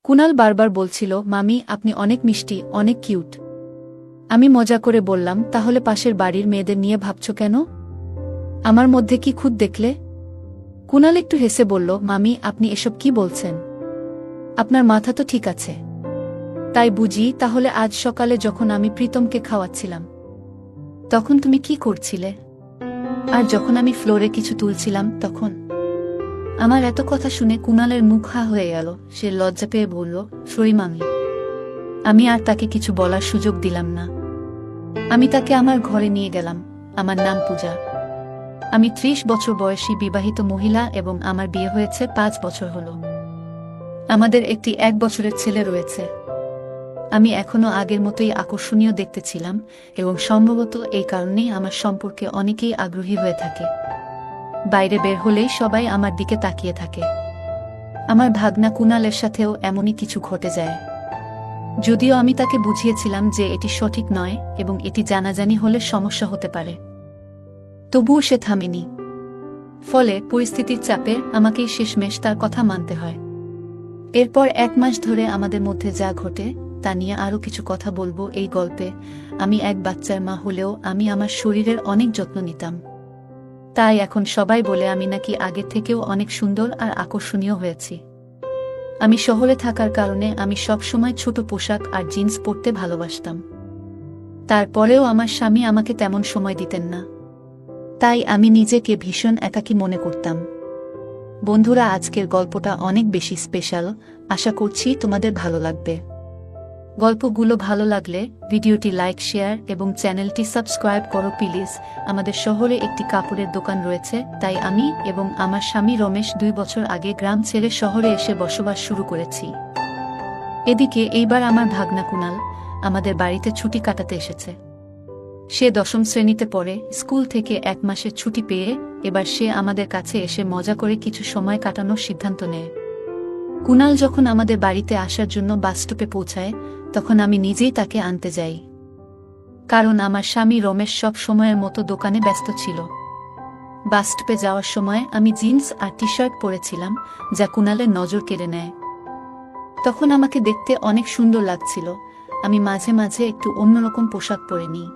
কুনাল বারবার বলছিল, মামি আপনি অনেক মিষ্টি, অনেক কিউট। আমি মজা করে বললাম, তাহলে পাশের বাড়ির মেয়েদের নিয়ে ভাবছ কেন? আমার মধ্যে কি খুদ দেখলে? কুনাল একটু হেসে বলল, মামি আপনি এসব কি বলছেন? আপনার মাথা তো ঠিক আছে। তাই বুঝি। তাহলে আজ সকালে যখন আমি প্রীতমকে খাওয়াচ্ছিলাম তখন তুমি কি করছিলে? আর যখন আমি ফ্লোরে কিছু তুলছিলাম তখন? আমার এত কথা শুনে কুনালের মুখ হা হয়ে গেল। সে লজ্জা পেয়ে বলল, সরি মামি। আমি আর তাকে কিছু বলার সুযোগ দিলাম না। আমি তাকে আমার ঘরে নিয়ে গেলাম। আমার নাম পূজা। আমি 30 বছর বয়সী বিবাহিত মহিলা এবং আমার বিয়ে হয়েছে 5 বছর হলো। আমাদের একটি 1 বছরের ছেলে রয়েছে। আমি এখনো আগের মতোই আকর্ষণীয় দেখতে ছিলাম এবং সম্ভবত এই কারণেই আমার সম্পর্কে অনেকেই আগ্রহী হয়ে থাকে। বাইরে বের হলেই সবাই আমার দিকে তাকিয়ে থাকে। আমার ভাগনা কুনালের সাথেও এমনই কিছু ঘটে যায়। যদিও আমি তাকে বুঝিয়েছিলাম যে এটি সঠিক নয় এবং এটি জানাজানি হলে সমস্যা হতে পারে, তবুও সে থামেনি। ফলে পরিস্থিতির চাপে আমাকেই শেষমেশ তার কথা মানতে হয়। এরপর 1 মাস ধরে আমাদের মধ্যে যা ঘটে তা নিয়ে আরও কিছু কথা বলবো এই গল্পে। আমি এক বাচ্চার মা হলেও আমি আমার শরীরের অনেক যত্ন নিতাম। তাই এখন সবাই বলে আমি নাকি আগের থেকেও অনেক সুন্দর আর আকর্ষণীয় হয়েছি। আমি শহরে থাকার কারণে আমি সব সময় ছোট পোশাক আর জিন্স পরতে ভালোবাসতাম। তারপরেও আমার স্বামী আমাকে তেমন সময় দিতেন না। তাই আমি নিজেকে ভীষণ একাকী মনে করতাম। বন্ধুরা, আজকের গল্পটা অনেক বেশি স্পেশাল। আশা করছি তোমাদের ভালো লাগবে। গল্পগুলো ভালো লাগলে ভিডিওটি লাইক, শেয়ার এবং চ্যানেলটি সাবস্ক্রাইব করো প্লিজ। আমাদের শহরে একটি কাপড়ের দোকান রয়েছে, তাই আমি এবং আমার স্বামী রমেশ 2 বছর আগে গ্রাম ছেড়ে শহরে এসে বসবাস শুরু করেছি। এদিকে এইবার আমার ভাগনা কুনাল আমাদের বাড়িতে ছুটি কাটাতে এসেছে। সে 10ম শ্রেণীতে পড়ে। স্কুল থেকে 1 মাসের ছুটি পেয়ে এবার সে আমাদের কাছে এসে মজা করে কিছু সময় কাটানোর সিদ্ধান্ত নেয়। কুনাল যখন আমাদের বাড়িতে আসার জন্য বাস স্টপে পৌঁছায় তখন আমি নিজেই তাকে আনতে যাই, কারণ আমার স্বামী রমেশ সব সময়ের মতো দোকানে ব্যস্ত ছিল। বাস স্টপে যাওয়ার সময় আমি জিন্স আর টি শার্ট পরেছিলাম, যা কুনালের নজর কেড়ে নেয়। তখন আমাকে দেখতে অনেক সুন্দর লাগছিল। আমি মাঝে মাঝে একটু অন্যরকম পোশাক পরে নিই,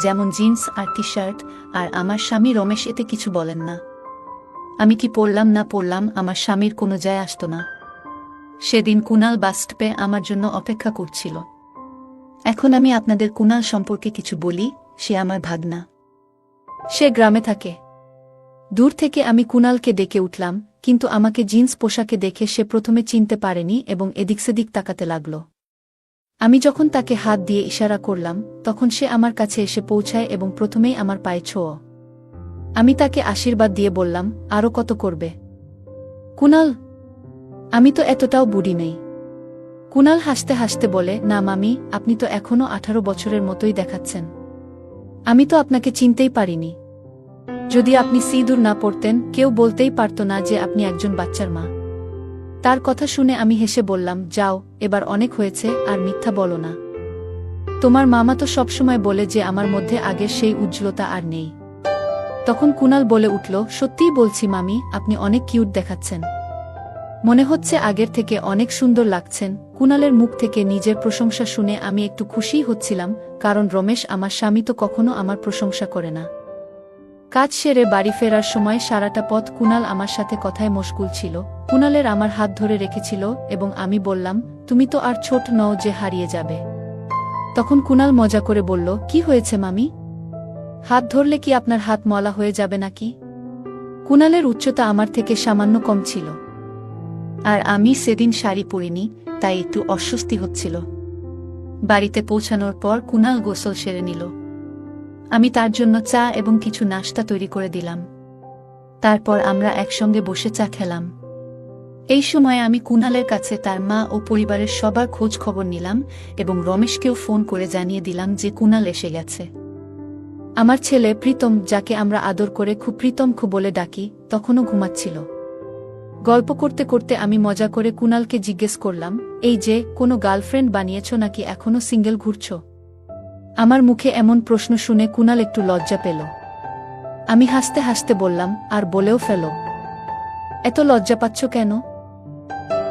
যেমন জিন্স আর টি শার্ট, আর আমার স্বামী রমেশ এতে কিছু বলেন না। আমি কি পরলাম না পরলাম আমার স্বামীর কোনো যায় আসতো না। সেদিন কুনাল বাস স্টপে আমার জন্য অপেক্ষা করছিল। এখন আমি আপনাদের কুনাল সম্পর্কে কিছু বলি। সে আমার ভাগনা। সে গ্রামে থাকে। দূর থেকে আমি কুনালকে ডেকে উঠলাম, কিন্তু আমাকে জিন্স পোশাকে দেখে সে প্রথমে চিনতে পারেনি এবং এদিক সেদিক তাকাতে লাগল। আমি যখন তাকে হাত দিয়ে ইশারা করলাম তখন সে আমার কাছে এসে পৌঁছায় এবং প্রথমেই আমার পায়ে ছোঁয়। আমি তাকে আশীর্বাদ দিয়ে বললাম, আরও কত করবে কুনাল? আমি তো এতটাও বুড়ি নেই। কুনাল হাসতে হাসতে বলে, না মামি, আপনি তো এখনো 18 বছরের মতোই দেখাচ্ছেন। আমি তো আপনাকে চিনতেই পারিনি। যদি আপনি সিঁদুর না পরতেন কেউ বলতেই পারত না যে আপনি একজন বাচ্চার মা। তার কথা শুনে আমি হেসে বললাম, যাও, এবার অনেক হয়েছে, আর মিথ্যা বলো না। তোমার মামা তো সবসময় বলে যে আমার মধ্যে আগের সেই উজ্জ্বলতা আর নেই। তখন কুনাল বলে উঠল, সত্যিই বলছি মামি, আপনি অনেক কিউট দেখাচ্ছেন। মনে হচ্ছে আগের থেকে অনেক সুন্দর লাগছেন। কুনালের মুখ থেকে নিজের প্রশংসা শুনে আমি একটু খুশিই হচ্ছিলাম, কারণ রমেশ আমার স্বামী তো কখনো আমার প্রশংসা করে না। কাজ সেরে বাড়ি ফেরার সময় সারাটা পথ কুনাল আমার সাথে কথায় মশগুল ছিল। কুনালের আমার হাত ধরে রেখেছিল এবং আমি বললাম, তুমি তো আর ছোট নও যে হারিয়ে যাবে। তখন কুনাল মজা করে বলল, কি হয়েছে মামি? হাত ধরলে কি আপনার হাত ময়লা হয়ে যাবে নাকি? কুনালের উচ্চতা আমার থেকে সামান্য কম ছিল, আর আমি সেদিন শাড়ি পরিনি, তাই একটু অস্বস্তি হচ্ছিল। বাড়িতে পৌঁছানোর পর কুনাল গোসল সেরে নিল। আমি তার জন্য চা এবং কিছু নাশতা তৈরি করে দিলাম। তারপর আমরা একসঙ্গে বসে চা খেলাম। এই সময় আমি কুনালের কাছে তার মা ও পরিবারের সবার খোঁজ খবর নিলাম এবং রমেশকেও ফোন করে জানিয়ে দিলাম যে কুনাল এসে গেছে। আমার ছেলে প্রীতম, যাকে আমরা আদর করে খুব প্রীতম বলে ডাকি, তখনও ঘুমাচ্ছিল। গল্প করতে করতে আমি মজা করে কুনালকে জিজ্ঞেস করলাম, এই যে, কোনো গার্লফ্রেন্ড বানিয়েছ নাকি এখনো সিঙ্গেল ঘুরছ? আমার মুখে এমন প্রশ্ন শুনে কুনাল একটু লজ্জা পেল। আমি হাসতে হাসতে বললাম, আর বলেও ফেলো। এত লজ্জা পাচ্ছ কেন?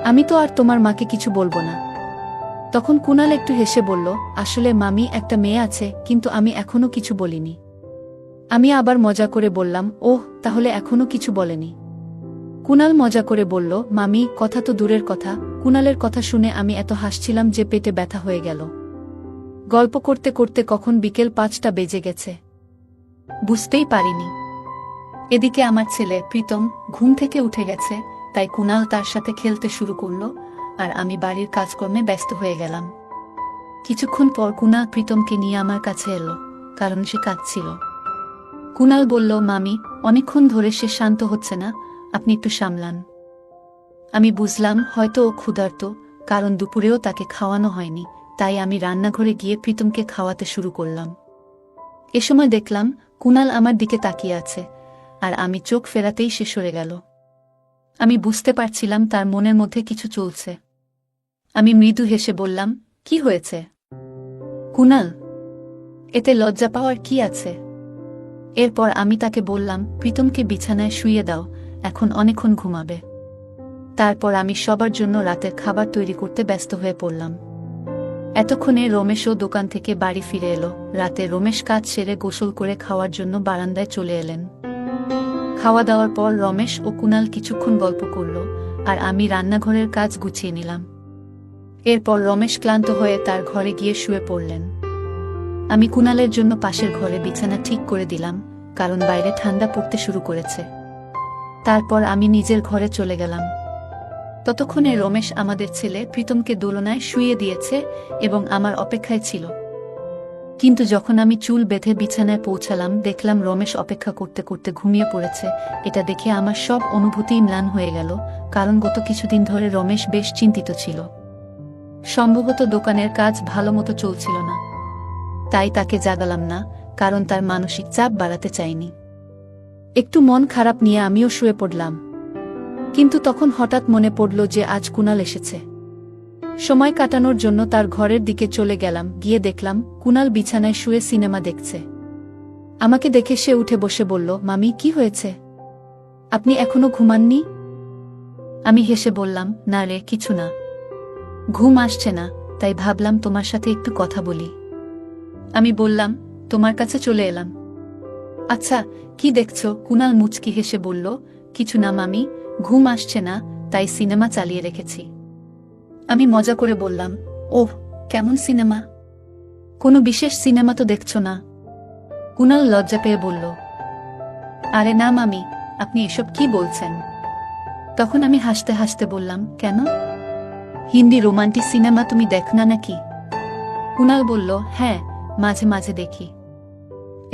আমি তো আর তোমার মাকে কিছু বলবো না। তখন কুনাল একটু হেসে বলল, আসলে মামি, একটা মেয়ে আছে, কিন্তু আমি এখনো কিছু বলিনি। আমি আবার মজা করে বললাম, ওহ, তাহলে এখনো কিছু বলেনি? কুনাল মজা করে বলল, মামি, কথা তো দূরের কথা। কুনালের কথা শুনে আমি এত হাসছিলাম যে পেটে ব্যথা হয়ে গেল। গল্প করতে করতে কখন বিকেল 5টা বেজে গেছে বুঝতেই পারিনি। এদিকে আমার ছেলে প্রীতম ঘুম থেকে উঠে গেছে, তাই কুনাল তার সাথে খেলতে শুরু করল, আর আমি বাড়ির কাজকর্মে ব্যস্ত হয়ে গেলাম। কিছুক্ষণ পর কুনাল প্রীতমকে নিয়ে আমার কাছে এলো, কারণ সে কাঁদছিল। কুনাল বলল, মামি, অনেকক্ষণ ধরে সে শান্ত হচ্ছে না, আপনি একটু সামলান। আমি বুঝলাম হয়তো ও ক্ষুধার্ত, কারণ দুপুরেও তাকে খাওয়ানো হয়নি, তাই আমি রান্নাঘরে গিয়ে প্রীতমকে খাওয়াতে শুরু করলাম। এ সময় দেখলাম কুনাল আমার দিকে তাকিয়ে আছে, আর আমি চোখ ফেরাতেই সে সরে গেল। আমি বুঝতে পারছিলাম তার মনের মধ্যে কিছু চলছে। আমি মৃদু হেসে বললাম, কি হয়েছে কুনাল? এতে লজ্জা পাওয়ার কি আছে? এরপর আমি তাকে বললাম, প্রীতমকে বিছানায় শুইয়ে দাও, এখন অনেকক্ষণ ঘুমাবে। তারপর আমি সবার জন্য রাতের খাবার তৈরি করতে ব্যস্ত হয়ে পড়লাম। এতক্ষণে রমেশও দোকান থেকে বাড়ি ফিরে এলো। রাতে রমেশ কাজ সেরে গোসল করে খাওয়ার জন্য বারান্দায় চলে এলেন। খাওয়া দাওয়ার পর রমেশ ও কুনাল কিছুক্ষণ গল্প করল, আর আমি রান্নাঘরের কাজ গুছিয়ে নিলাম। এরপর রমেশ ক্লান্ত হয়ে তার ঘরে গিয়ে শুয়ে পড়লেন। আমি কুনালের জন্য পাশের ঘরে বিছানা ঠিক করে দিলাম, কারণ বাইরে ঠান্ডা পড়তে শুরু করেছে। তারপর আমি নিজের ঘরে চলে গেলাম। ততক্ষণে রমেশ আমাদের ছেলে প্রীতমকে দোলনায় শুইয়ে দিয়েছে এবং আমার অপেক্ষায় ছিল। কিন্তু যখন আমি চুল বেঁধে বিছানায় পৌঁছালাম, দেখলাম রমেশ অপেক্ষা করতে করতে ঘুমিয়ে পড়েছে। এটা দেখে আমার সব অনুভূতি ম্লান হয়ে গেল, কারণ গত কিছুদিন ধরে রমেশ বেশ চিন্তিত ছিল। সম্ভবত দোকানের কাজ ভালোমতো চলছিল না, তাই তাকে জাগালাম না, কারণ তার মানসিক চাপ বাড়াতে চাইনি। একটু মন খারাপ নিয়ে আমিও শুয়ে পড়লাম। কিন্তু তখন হঠাৎ মনে পড়ল যে আজ কুনাল এসেছে। সময় কাটানোর জন্য তার ঘরের দিকে চলে গেলাম। গিয়ে দেখলাম কুনাল বিছানায় শুয়ে সিনেমা দেখছে। আমাকে দেখে সে উঠে বসে বলল, মামি, কি হয়েছে? আপনি এখনো ঘুমাননি? আমি হেসে বললাম, না রে, কিছু না। ঘুম আসছে না, তাই ভাবলাম তোমার সাথে একটু কথা বলি। আমি বললাম, তোমার কাছে চলে এলাম। আচ্ছা, কি দেখছো? কুনাল মুচকি হেসে বলল, কিছু না মামি, ঘুম আসছে না, তাই সিনেমা চালিয়ে রেখেছি। আমি মজা করে বললাম, ওহ, কেমন সিনেমা? কোনো বিশেষ সিনেমা তো দেখছো না? কুনাল লজ্জা পেয়ে বলল, আরে না মামি, আপনি এসব কি বলছেন? তখন আমি হাসতে হাসতে বললাম, কেন? হিন্দি রোমান্টিক সিনেমা তুমি দেখো না নাকি? কুনাল বলল, হ্যাঁ, মাঝে মাঝে দেখি।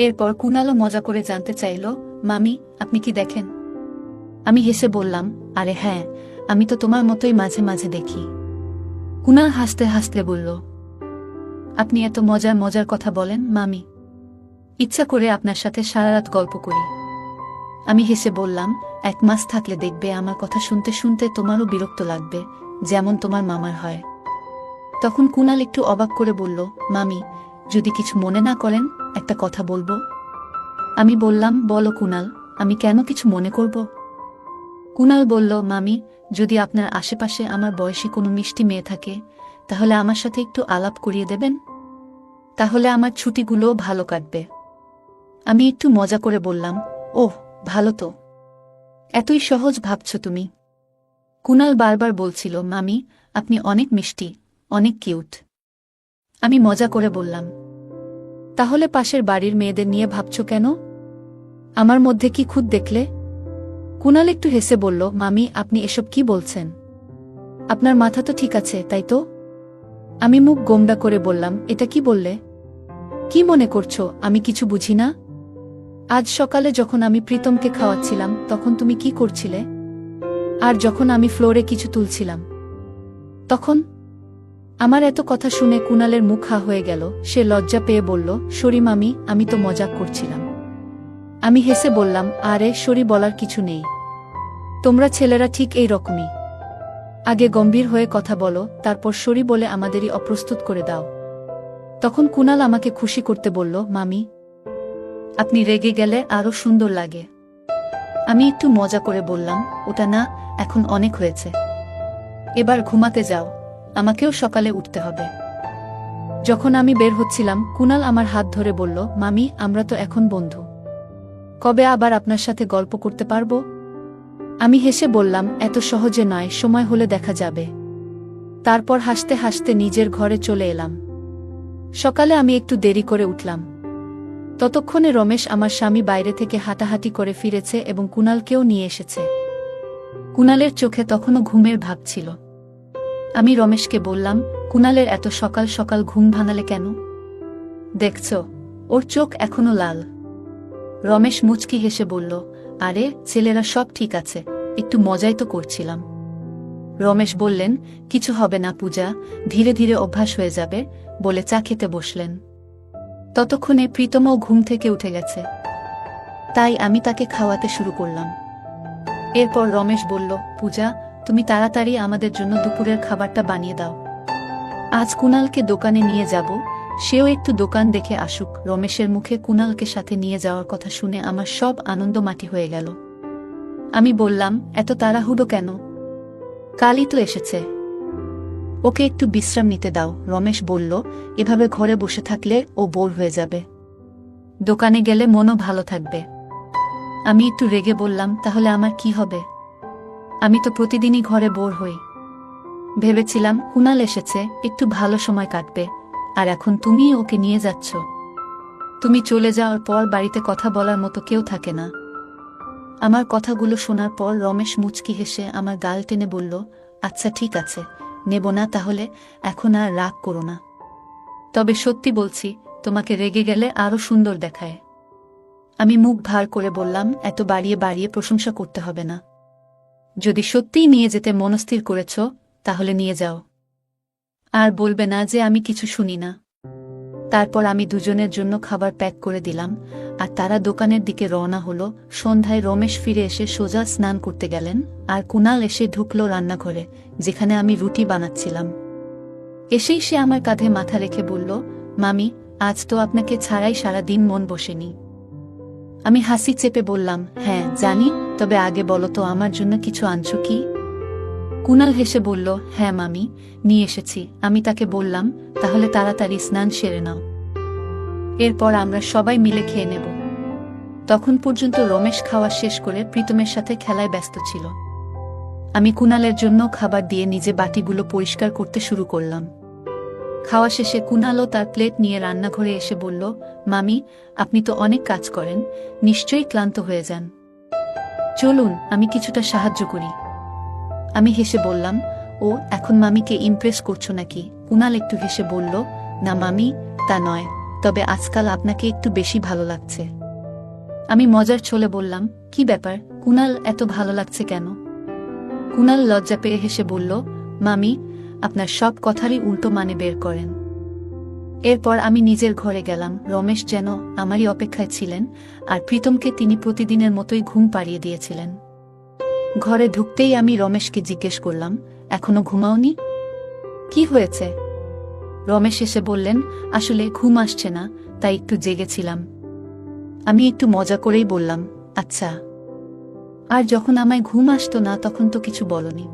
এরপর কুনালও মজা করে জানতে চাইল, মামি, আপনি কি দেখেন? আমি হেসে বললাম, আরে হ্যাঁ, আমি তো তোমার মতোই মাঝে মাঝে দেখি। কুনাল হাসতে হাসতে বলল, আপনি এত মজার মজার কথা বলেন মামি, ইচ্ছা করে আপনার সাথে সারা রাত গল্প করি। আমি হেসে বললাম, 1 মাস থাকলে দেখবে আমার কথা শুনতে শুনতে তোমারও বিরক্ত লাগবে, যেমন তোমার মামার হয়। তখন কুনাল একটু অবাক করে বলল, মামি, যদি কিছু মনে না করেন, একটা কথা বলবো। আমি বললাম, বলো কুনাল, আমি কেন কিছু মনে করব? কুনাল বলল, মামি, যদি আপনার আশেপাশে আমার বয়সী কোনো মিষ্টি মেয়ে থাকে, তাহলে আমার সাথে একটু আলাপ করিয়ে দেবেন। তাহলে আমার ছুটিগুলোও ভালো কাটবে। আমি একটু মজা করে বললাম, ওহ, ভালো তো। এতই সহজ ভাবছ তুমি? কুনাল বারবার বলছিল, মামি, আপনি অনেক মিষ্টি, অনেক কিউট। আমি মজা করে বললাম, তাহলে পাশের বাড়ির মেয়েদের নিয়ে ভাবছ কেন? আমার মধ্যে কি খুদ দেখলে? কুনাল একটু হেসে বলল, মামি, আপনি এসব কি বলছেন? আপনার মাথা তো ঠিক আছে, তাই তো? আমি মুখ গোমড়া করে বললাম, এটা কি বললে? কি মনে করছো আমি কিছু বুঝি না? আজ সকালে যখন আমি প্রীতমকে খাওয়াচ্ছিলাম, তখন তুমি কি করছিলে? আর যখন আমি ফ্লোরে কিছু তুলছিলাম তখন? আমার এত কথা শুনে কুনালের মুখ হা হয়ে গেল। সে লজ্জা পেয়ে বলল, সরি মামি, আমি তো মজাক করছিলাম। আমি হেসে বললাম, আরে সরি বলার কিছু নেই, তোমরা ছেলেরা ঠিক এই রকমই। আগে গম্ভীর হয়ে কথা বলো, তারপর সরি বলে আমাদেরই অপ্রস্তুত করে দাও। তখন কুনাল আমাকে খুশি করতে বলল, মামি, আপনি রেগে গেলে আরো সুন্দর লাগে। আমি একটু মজা করে বললাম, ওটা না, এখন অনেক হয়েছে। এবার ঘুমাতে যাও, আমাকেও সকালে উঠতে হবে। যখন আমি বের হচ্ছিলাম কুনাল আমার হাত ধরে বলল, মামি আমরা তো এখন বন্ধু, কবে আবার আপনার সাথে গল্প করতে পারবো? আমি হেসে বললাম, এত সহজে নয়, সময় হলে দেখা যাবে। তারপর হাসতে হাসতে নিজের ঘরে চলে এলাম। সকালে আমি একটু দেরি করে উঠলাম। ততক্ষণে রমেশ আমার স্বামী বাইরে থেকে হাঁটাহাঁটি করে ফিরেছে এবং কুনালকেও নিয়ে এসেছে। কুনালের চোখে তখনও ঘুমের ভাব ছিল। আমি রমেশকে বললাম, কুনালের এত সকাল সকাল ঘুম ভাঙালে কেন? দেখছ, ওর চোখ এখনো লাল। রমেশ মুচকি হেসে বলল, আরে ছেলেরা সব ঠিক আছে, একটু মজাই তো করছিলাম। রমেশ বললেন, কিছু হবে না পূজা, ধীরে ধীরে অভ্যাস হয়ে যাবে, বলে চা খেতে বসলেন। ততক্ষণে প্রীতমও ঘুম থেকে উঠে গেছে, তাই আমি তাকে খাওয়াতে শুরু করলাম। এরপর রমেশ বলল, পূজা তুমি তাড়াতাড়ি আমাদের জন্য দুপুরের খাবারটা বানিয়ে দাও। আজ কুনালকে দোকানে নিয়ে যাব, সেও একটু দোকান দেখে আসুক। রমেশের মুখে কুনালকে সাথে নিয়ে যাওয়ার কথা শুনে আমার সব আনন্দ মাটি হয়ে গেল। আমি বললাম, এত তাড়াহুড়ো কেন? কালই তো এসেছে, ওকে একটু বিশ্রাম নিতে দাও। রমেশ বলল, এভাবে ঘরে বসে থাকলে ও বোর হয়ে যাবে, দোকানে গেলে মনও ভালো থাকবে। আমি একটু রেগে বললাম, তাহলে আমার কি হবে? আমি তো প্রতিদিনই ঘরে বোর হই। ভেবেছিলাম কুনাল এসেছে, একটু ভালো সময় কাটবে, আর এখন তুমি ওকে নিয়ে যাচ্ছ। তুমি চলে যাওয়ার পর বাড়িতে কথা বলার মতো কেউ থাকে না। আমার কথাগুলো শোনার পর রমেশ মুচকি হেসে আমার গাল টেনে বলল, আচ্ছা ঠিক আছে, নেব না তাহলে, এখন আর রাগ করো না। তবে সত্যি বলছি, তোমাকে রেগে গেলে আরো সুন্দর দেখায়। আমি মুখ ভার করে বললাম, এত বাড়িয়ে বাড়িয়ে প্রশংসা করতে হবে না। যদি সত্যিই নিয়ে যেতে মনস্থির করেছ, তাহলে নিয়ে যাও, আর বলবে না যে আমি কিছু শুনি না। তারপর আমি দুজনের জন্য খাবার প্যাক করে দিলাম, আর তারা দোকানের দিকে রওনা হলো। সন্ধ্যায় রমেশ ফিরে এসে সোজা স্নান করতে গেলেন, আর কুনাল এসে ঢুকল রান্নাঘরে, যেখানে আমি রুটি বানাচ্ছিলাম। এসেই সে আমার কাঁধে মাথা রেখে বলল, মামি আজ তো আপনাকে ছাড়াই সারা দিন মন বসেনি। আমি হাসি চেপে বললাম, হ্যাঁ জানি, তবে আগে বলো তো আমার জন্য কিছু আনছো কি? কুনাল হেসে বলল, হ্যাঁ মামি, নিয়ে এসেছি। আমি তাকে বললাম, তাহলে তাড়াতাড়ি স্নান সেরে নাও, এরপর আমরা সবাই মিলে খেয়ে নেব। তখন পর্যন্ত রমেশ খাওয়া শেষ করে প্রীতমের সাথে খেলায় ব্যস্ত ছিল। আমি কুনালের জন্য খাবার দিয়ে নিজে বাটিগুলো পরিষ্কার করতে শুরু করলাম। খাওয়া শেষে কুনালও তার প্লেট নিয়ে রান্নাঘরে এসে বলল, মামি আপনি তো অনেক কাজ করেন, নিশ্চয়ই ক্লান্ত হয়ে যান, চলুন আমি কিছুটা সাহায্য করি। আমি হেসে বললাম, ও এখন মামিকে ইমপ্রেস করছো নাকি? কুনাল একটু হেসে বলল, না মামি, তা নয়, তবে আজকাল আপনাকে একটু বেশি ভালো লাগছে। আমি মজার ছলে বললাম, কি ব্যাপার কুনাল, এত ভালো লাগছে কেন? কুনাল লজ্জা পেয়ে হেসে বলল, মামি আপনার সব কথারই উল্টো মানে বের করেন। এরপর আমি নিজের ঘরে গেলাম। রমেশ যেন আমারই অপেক্ষায় ছিলেন, আর প্রীতমকে তিনি প্রতিদিনের মতোই ঘুম পাড়িয়ে দিয়েছিলেন। ঘরে ঢুকতেই আমি রমেশকে জিজ্ঞেস করলাম, এখনো ঘুমাওনি? কি হয়েছে? রমেশ এসে বললেন, আসলে ঘুম আসছে না, তাই একটু জেগেছিলাম। আমি একটু মজা করেই বললাম, আচ্ছা, আর যখন আমায় ঘুম আসতো না তখন তো কিছু বলনি।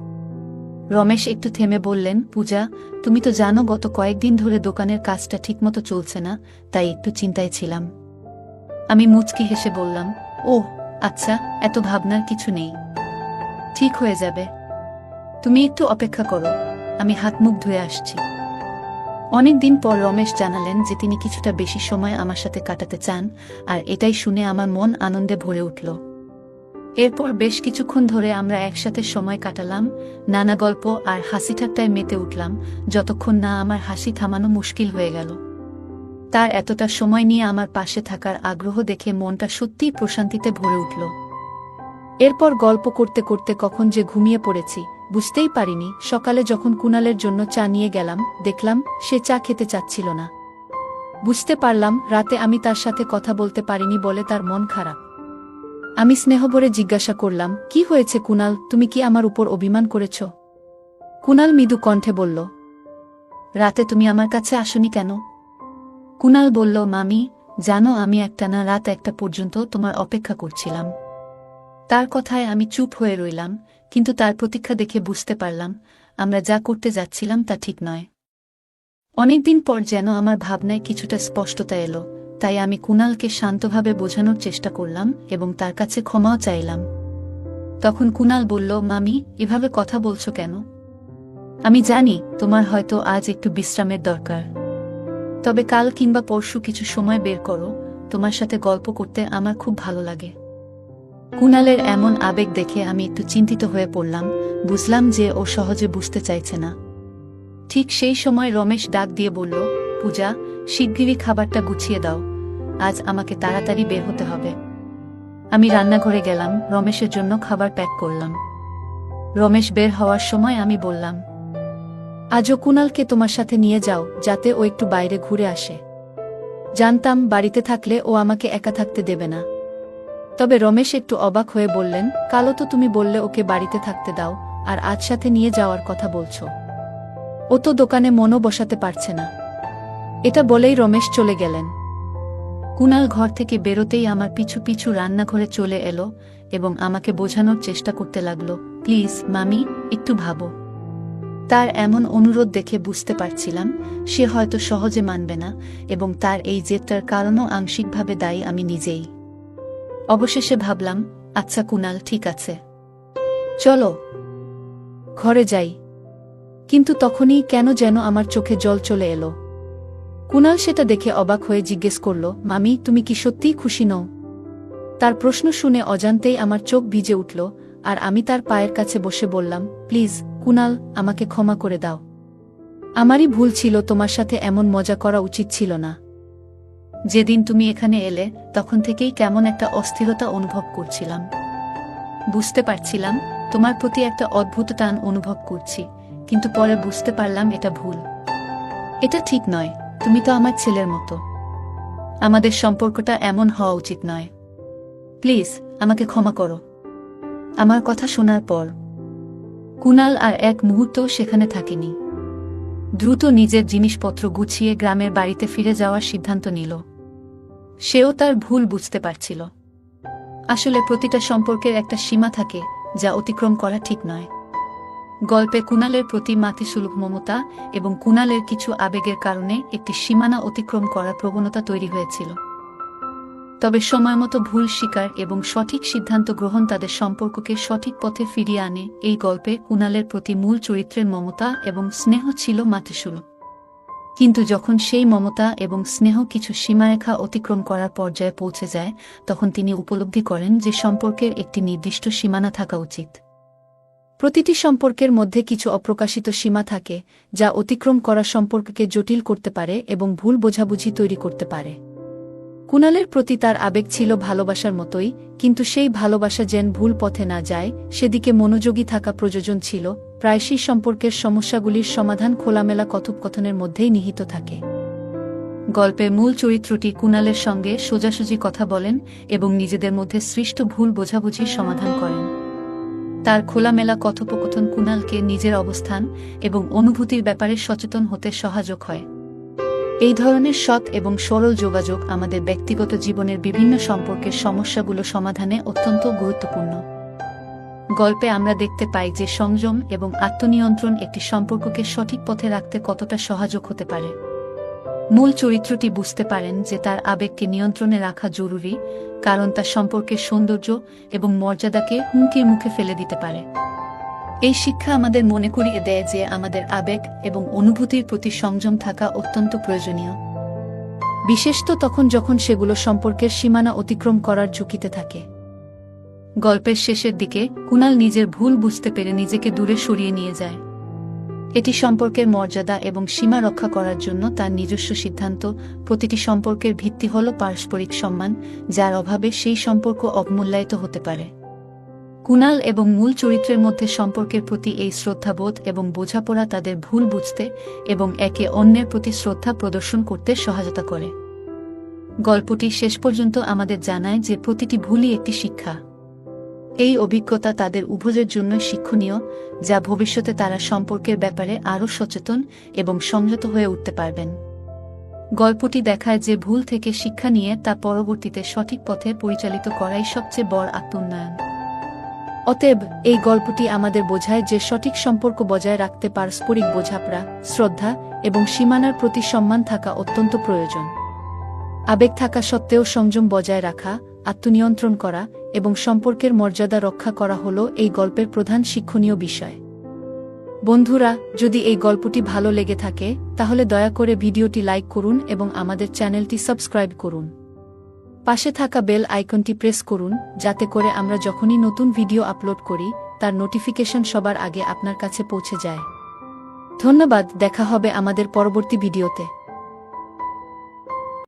রমেশ একটু থেমে বললেন, পূজা তুমি তো জানো গত কয়েকদিন ধরে দোকানের কাজটা ঠিকমতো চলছে না, তাই একটু চিন্তায় ছিলাম। আমি মুচকি হেসে বললাম, ওহ আচ্ছা, এত ভাবনার কিছু নেই, ঠিক হয়ে যাবে, তুমি একটু অপেক্ষা করো, আমি হাত মুখ ধুয়ে আসছি। অনেকদিন পর রমেশ জানালেন যে তিনি কিছুটা বেশি সময় আমার সাথে কাটাতে চান, আর এটাই শুনে আমার মন আনন্দে ভরে উঠল। এরপর বেশ কিছুক্ষণ ধরে আমরা একসাথে সময় কাটালাম, নানা গল্প আর হাসি ঠাট্টায় মেতে উঠলাম, যতক্ষণ না আমার হাসি থামানো মুশকিল হয়ে গেল। তার এতটা সময় নিয়ে আমার পাশে থাকার আগ্রহ দেখে মনটা সত্যিই প্রশান্তিতে ভরে উঠল। এরপর গল্প করতে করতে কখন যে ঘুমিয়ে পড়েছি বুঝতেই পারিনি। সকালে যখন কুনালের জন্য চা নিয়ে গেলাম, দেখলাম সে চা খেতে চাচ্ছিল না। বুঝতে পারলাম রাতে আমি তার সাথে কথা বলতে পারিনি বলে তার মন খারাপ। আমি স্নেহভরে জিজ্ঞাসা করলাম, কি হয়েছে কুনাল, তুমি কি আমার উপর অভিমান করেছ? কুনাল মৃদু কণ্ঠে বলল, রাতে তুমি আমার কাছে আসনি কেন? কুনাল বলল, মামি জানো আমি একটানা রাত 1টা পর্যন্ত তোমার অপেক্ষা করছিলাম। তার কথায় আমি চুপ হয়ে রইলাম, কিন্তু তার প্রতীক্ষা দেখে বুঝতে পারলাম আমরা যা করতে যাচ্ছিলাম তা ঠিক নয়। অনেকদিন পর যেন আমার ভাবনায় কিছুটা স্পষ্টতা এলো, তাই আমি কুণালকে শান্তভাবে বোঝানোর চেষ্টা করলাম এবং তার কাছে ক্ষমাও চাইলাম। তখন কুণাল বলল, মামি, এভাবে কথা বলছো কেন? আমি জানি তোমার হয়তো আজ একটু বিশ্রামের দরকার, তবে কাল কিংবা পরশু কিছু সময় বের করো, তোমার সাথে গল্প করতে আমার খুব ভালো লাগে। কুণালের এমন আবেগ দেখে আমি একটু চিন্তিত হয়ে পড়লাম, বুঝলাম যে ও সহজে বুঝতে চাইছে না। ঠিক সেই সময় রমেশ ডাক দিয়ে বলল, পূজা, শিগগিরই খাবারটা গুছিয়ে দাও, আজ আমাকে তাড়াতাড়ি বের হতে হবে। আমি রান্নাঘরে গেলাম, রমেশের জন্য খাবার প্যাক করলাম। রমেশ বের হওয়ার সময় আমি বললাম, আজও কুণালকে তোমার সাথে নিয়ে যাও, যাতে ও একটু বাইরে ঘুরে আসে। জানতাম বাড়িতে থাকলে ও আমাকে একা থাকতে দেবে না। তবে রমেশ একটু অবাক হয়ে বললেন, কালও তো তুমি বললে ওকে বাড়িতে থাকতে দাও, আর আজ সাথে নিয়ে যাওয়ার কথা বলছো। ও তো দোকানে মনও বসাতে পারছে না। এটা বলেই রমেশ চলে গেলেন। কুণাল ঘর থেকে বেরোতেই আমার পিছু পিছু রান্নাঘরে চলে এলো এবং আমাকে বোঝানোর চেষ্টা করতে লাগলো, প্লিজ মামি, একটু ভাবো। তার এমন অনুরোধ দেখে বুঝতে পারছিলাম সে হয়তো সহজে মানবে না, এবং তার এই জেদটার কারণও আংশিকভাবে দায়ী আমি নিজেই। অবশেষে ভাবলাম, আচ্ছা কুণাল, ঠিক আছে, চলো ঘরে যাই। কিন্তু তখনই কেন যেন আমার চোখে জল চলে এলো। কুণাল সেটা দেখে অবাক হয়ে জিজ্ঞেস করল, মামি, তুমি কি সত্যিই খুশি নও? তার প্রশ্ন শুনে অজান্তেই আমার চোখ ভিজে উঠল, আর আমি তার পায়ের কাছে বসে বললাম, প্লিজ কুণাল, আমাকে ক্ষমা করে দাও। আমারই ভুল ছিল, তোমার সাথে এমন মজা করা উচিত ছিল না। যেদিন তুমি এখানে এলে তখন থেকেই কেমন একটা অস্থিরতা অনুভব করছিলাম। বুঝতে পারছিলাম তোমার প্রতি একটা অদ্ভুত টান অনুভব করছি, কিন্তু পরে বুঝতে পারলাম এটা ভুল। এটা ঠিক নয়, তুমি তো আমার ছেলের মতো। আমাদের সম্পর্কটা এমন হওয়া উচিত নয়। প্লিজ আমাকে ক্ষমা করো। আমার কথা শোনার পর কুণাল আর এক মুহূর্তও সেখানে থাকেনি। দ্রুত নিজের জিনিসপত্র গুছিয়ে গ্রামের বাড়িতে ফিরে যাওয়ার সিদ্ধান্ত নিল। সেও তার ভুল বুঝতে পারছিল। আসলে প্রতিটা সম্পর্কের একটা সীমা থাকে, যা অতিক্রম করা ঠিক নয়। গল্পে কুণালের প্রতি মাতৃসুলভ মমতা এবং কুণালের কিছু আবেগের কারণে একটি সীমানা অতিক্রম করার প্রবণতা তৈরি হয়েছিল। তবে সময়মতো ভুল স্বীকার এবং সঠিক সিদ্ধান্ত গ্রহণ তাদের সম্পর্ককে সঠিক পথে ফিরিয়ে আনে। এই গল্পে কুণালের প্রতি মূল চরিত্রের মমতা এবং স্নেহ ছিল মাতৃসুলভ, কিন্তু যখন সেই মমতা এবং স্নেহ কিছু সীমারেখা অতিক্রম করার পর্যায়ে পৌঁছে যায়, তখন তিনি উপলব্ধি করেন যে সম্পর্কের একটি নির্দিষ্ট সীমানা থাকা উচিত। প্রতিটি সম্পর্কের মধ্যে কিছু অপ্রকাশিত সীমা থাকে, যা অতিক্রম করা সম্পর্ককে জটিল করতে পারে এবং ভুল বোঝাবুঝি তৈরি করতে পারে। কুণালের প্রতি তার আবেগ ছিল ভালোবাসার মতোই, কিন্তু সেই ভালোবাসা যেন ভুল পথে না যায় সেদিকে মনোযোগী থাকা প্রয়োজন ছিল। প্রায়শই সম্পর্কের সমস্যাগুলির সমাধান খোলামেলা কথোপকথনের মধ্যেই নিহিত থাকে। গল্পের মূল চরিত্রটি কুণালের সঙ্গে সোজাসুজি কথা বলেন এবং নিজেদের মধ্যে সৃষ্ট ভুল বোঝাবুঝির সমাধান করেন। তার খোলামেলা কথোপকথন কুণালকে নিজের অবস্থান এবং অনুভূতির ব্যাপারে সচেতন হতে সহায়ক হয়। এই ধরনের সৎ এবং সরল যোগাযোগ আমাদের ব্যক্তিগত জীবনের বিভিন্ন সম্পর্কের সমস্যাগুলো সমাধানে অত্যন্ত গুরুত্বপূর্ণ। গল্পে আমরা দেখতে পাই যে সংযম এবং আত্মনিয়ন্ত্রণ একটি সম্পর্ককে সঠিক পথে রাখতে কতটা সহায়ক হতে পারে। মূল চরিত্রটি বুঝতে পারেন যে তার আবেগকে নিয়ন্ত্রণে রাখা জরুরি, কারণ তা সম্পর্কের সৌন্দর্য এবং মর্যাদাকে হুমকির মুখে ফেলে দিতে পারে। এই শিক্ষা আমাদের মনে করিয়ে দেয় যে আমাদের আবেগ এবং অনুভূতির প্রতি সংযম থাকা অত্যন্ত প্রয়োজনীয়, বিশেষত তখন যখন সেগুলো সম্পর্কের সীমানা অতিক্রম করার ঝুঁকিতে থাকে। গল্পের শেষের দিকে কুণাল নিজের ভুল বুঝতে পেরে নিজেকে দূরে সরিয়ে নিয়ে যায়। এটি সম্পর্কের মর্যাদা এবং সীমা রক্ষা করার জন্য তার নিজস্ব সিদ্ধান্ত। প্রতিটি সম্পর্কের ভিত্তি হল পারস্পরিক সম্মান, যার অভাবে সেই সম্পর্ক অবমূল্যায়িত হতে পারে। কুণাল এবং মূল চরিত্রের মধ্যে সম্পর্কের প্রতি এই শ্রদ্ধাবোধ এবং বোঝাপড়া তাদের ভুল বুঝতে এবং একে অন্যের প্রতি শ্রদ্ধা প্রদর্শন করতে সহায়তা করে। গল্পটি শেষ পর্যন্ত আমাদের জানায় যে প্রতিটি ভুলই একটি শিক্ষা। এই অভিজ্ঞতা তাদের উভয়ের জন্য শিক্ষণীয়, যা ভবিষ্যতে তারা সম্পর্কের ব্যাপারে আরও সচেতন এবং সংযত হয়ে উঠতে পারবেন। গল্পটি দেখায় যে ভুল থেকে শিক্ষা নিয়ে তা পরবর্তীতে সঠিক পথে পরিচালিত করাই সবচেয়ে বড় আত্মোন্নয়ন। অতএব এই গল্পটি আমাদের বোঝায় যে সঠিক সম্পর্ক বজায় রাখতে পারস্পরিক বোঝাপড়া, শ্রদ্ধা এবং সীমানার প্রতি সম্মান থাকা অত্যন্ত প্রয়োজন। আবেগ থাকা সত্ত্বেও সংযম বজায় রাখা, আত্মনিয়ন্ত্রণ করা এবং সম্পর্কের মর্যাদা রক্ষা করা হল এই গল্পের প্রধান শিক্ষণীয় বিষয়। বন্ধুরা, যদি এই গল্পটি ভালো লেগে থাকে তাহলে দয়া করে ভিডিওটি লাইক করুন এবং আমাদের চ্যানেলটি সাবস্ক্রাইব করুন। পাশে থাকা বেল আইকনটি প্রেস করুন যাতে করে আমরা যখনই নতুন ভিডিও আপলোড করি তার নোটিফিকেশন সবার আগে আপনার কাছে পৌঁছে যায়। ধন্যবাদ, দেখা হবে আমাদের পরবর্তী ভিডিওতে।